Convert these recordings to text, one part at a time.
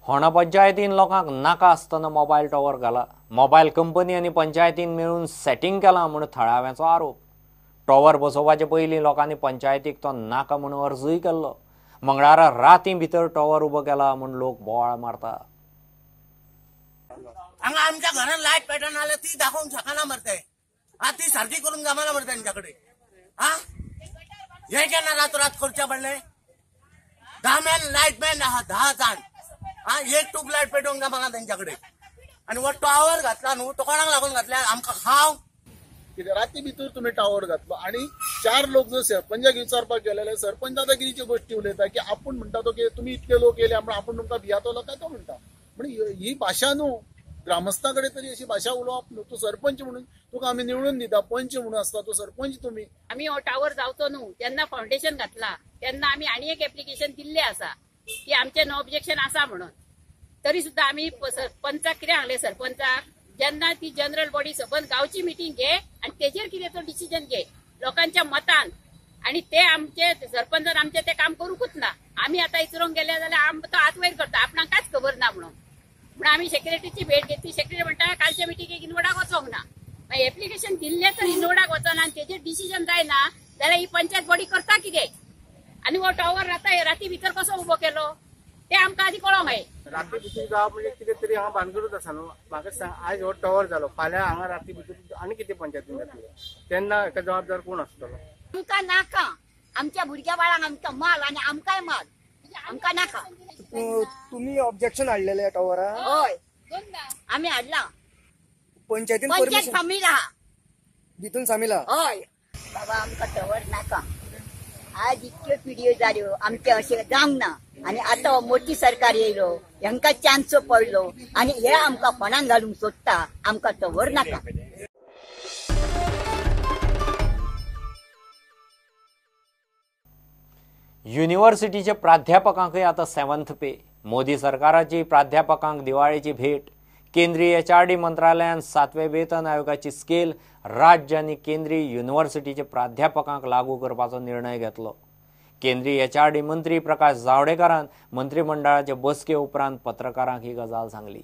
होणा पंचायतीन लोकांक नाका आसतना मोबायल टॉवर घाला. मोबायल कंपनी आनी पंचायतीन मेळून सेटिंग केलां म्हूण थळाव्यांचो आरोप. टॉवर बसोवपाचे पयलीं लोकांनी पंचायतीक तो नाका म्हूण अर्जूय केल्लो. मंगळारा राती भितर टॉवर उबो केला म्हूण लोक बोवाळ मारता. हांगा आमच्या घरान लायट पेटना जाल्यार ती दाखोवंक शकना मरते. ती सारकी करून जमाना मरते तेंच्याकडे. हे केन्ना रातोरात करचे पडले. 10 मॅन लायट मॅन आहा 10 जाण. एक ट्यूब लायट पेटोवंक जमाना तेंच्याकडे. आणि वो टॉवर घातला न्हू तो कोणाक लागून घातल्या आमकां खाव कित्याक राती भितर तुम्ही टॉवर घातलो आणि 4 लोक जर सरपंचाक विचारपाक गेले जाल्यार सरपंच दादागिरीची गोष्टी उलयता की आपूण म्हणटा तो की तुम्ही इतके लोक येयले आपूण तुमकां भियातलो काय तो म्हणटा. म्हणजे ही भाशा न्हू. ग्रामस्थाकडे तरी अशी भाषा उलोवप न्हू. तू सरपंच म्हणून तुका आम्ही निवडून दिता. पंच म्हणून असता तो सरपंच तुम्ही. आम्ही हो टावर जावचो न्हू तेन्ना फाउंडेशन घातला तेन्ना आम्ही आणि एक एप्लिकेशन दिल्ले आसा की आमचे नो ऑब्जेक्शन आसा म्हणून. तरी सुद्धा आम्ही पंचाक कितें सांगले सरपंचाक जेन्ना ती जनरल बॉडी सबंद गावची मिटींग घे आणि तेजेर कितें तो डिसिजन घे लोकांच्या मतान. आणि ते आमचे सरपंचान आमचे ते काम करूकूच ना. आम्ही आता इचरोंक गेले जाल्यार तो हात वयर करता आपणाक कांयच खबर ना म्हणून. पण आम्ही सेक्रेटरीची भेट घेतली. सेक्रेटरी म्हणटा कालच्या मिटिंगेक इनवोडाक वचोंक ना. एप्लिकेशन दिल्ले तर इनवोडाक वचना आणि तेजेर डिसिजन जायना जाल्यार ही पंचायत बॉडी करता कितें. आणि हो टॉवर राती भितर कसो उबो केलो ते आमकां आदी कळोंक जाय. राती भितर जावप म्हणजे कितें तरी हांगा भानगडूच आसा न्हू. म्हाका सांग आज हो टॉवर जालो फाल्यां हांगा राती भितर आनी कितें पंचायतीन जातलें तेन्ना हेका जबाबदार कोण आसतलो. आमकां नाका. आमच्या भुरग्या बाळांक आमकां माल आणि आमकांय माल आमकां नाका. तुम्ही ऑब्जेक्शन हाडलेले टॉवरा. हय आम्ही हाडला. पंचायतीन पंचायत सामील आहा भितून सामील आहा. हय बाबा आमकां टॉवर नाका. आज इतक्यो पिढयो जाल्यो आमचे अशें जावंक ना. आणि आता मोठी सरकार येयलो हांकां चान्स पडलो आणि हे आमकां फोंडान घालूंक सोदता. आमकां टॉवर नाका. युनिव्हर्सिटीचे प्राध्यापकांकय आता 7th पे. मोदी सरकाराची प्राध्यापकांक दिवाळीची भेट. केंद्रीय HRD मंत्रालयान 7वें वेतन आयोगाची स्केल राज्य आणि केंद्रीय युनिव्हर्सिटीचे प्राध्यापकांक लागू करपाचो निर्णय घेतलो. केंद्रीय HRD मंत्री प्रकाश जावडेकरान मंत्रिमंडळाचे बसके उपरांत पत्रकारांक ही गजाल सांगली.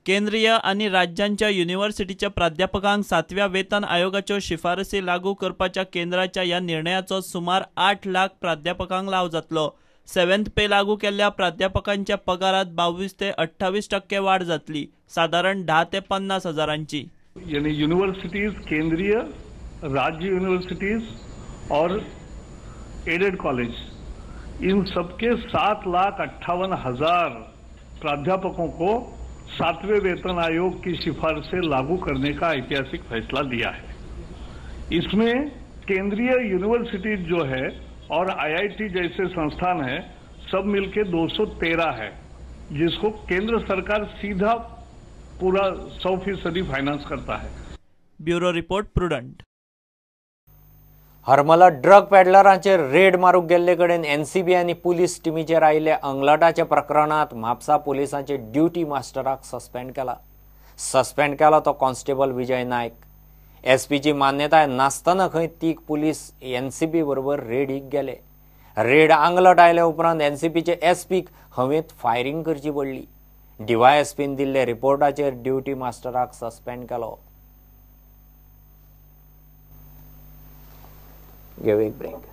केंद्रीय आणि राज्यांच्या युनिव्हर्सिटीच्या प्राध्यापकांक 7व्या वेतन आयोगाच्यो शिफारसी लागू करपाच्या केंद्राच्या या निर्णयाचो सुमार 8 लाख प्राध्यापकांक लाव जातलो. 7th पे लागू केल्ल्या प्राध्यापकांच्या पगारात 22 ते 28% वाढ जातली. साधारण 10 ते 50 हजारांची. यानी यूनिवर्सिटीज, केंद्रीय, राज्य यूनिवर्सिटीज और एडेड कॉलेज, इन सबके 7,58,000 प्राध्यापकों को 7वें वेतन आयोग की सिफारिशें लागू करने का ऐतिहासिक फैसला लिया है. इसमें केंद्रीय यूनिवर्सिटीज जो है और IIT जैसे संस्थान है सब मिलके 213 है जिसको केंद्र सरकार सीधा पूरा 100% फाइनेंस करता है. Bureau report Prudent. हरमला ड्रग पेडलरांचेर रेड मारूंक गेल्ले कडेन NCB आनी पुलीस टिमीचेर आयिल्ले अंगलटाच्या प्रकरणात म्हापसा पुलिसांचे ड्युटी मास्टराक सस्पेंड केला तो कॉन्स्टेबल विजय नायक. SPची मान्यताय नासतना खंय तीग पुलीस NCB बरोबर रेडीक गेले. रेड आंगलट आयले उपरांत NCBचे SPक हवेंत फायरिंग करची पडली. DYSPन दिल्ले रिपोर्टाचेर ड्युटी मास्टराक सस्पेंड केलो. Give a break.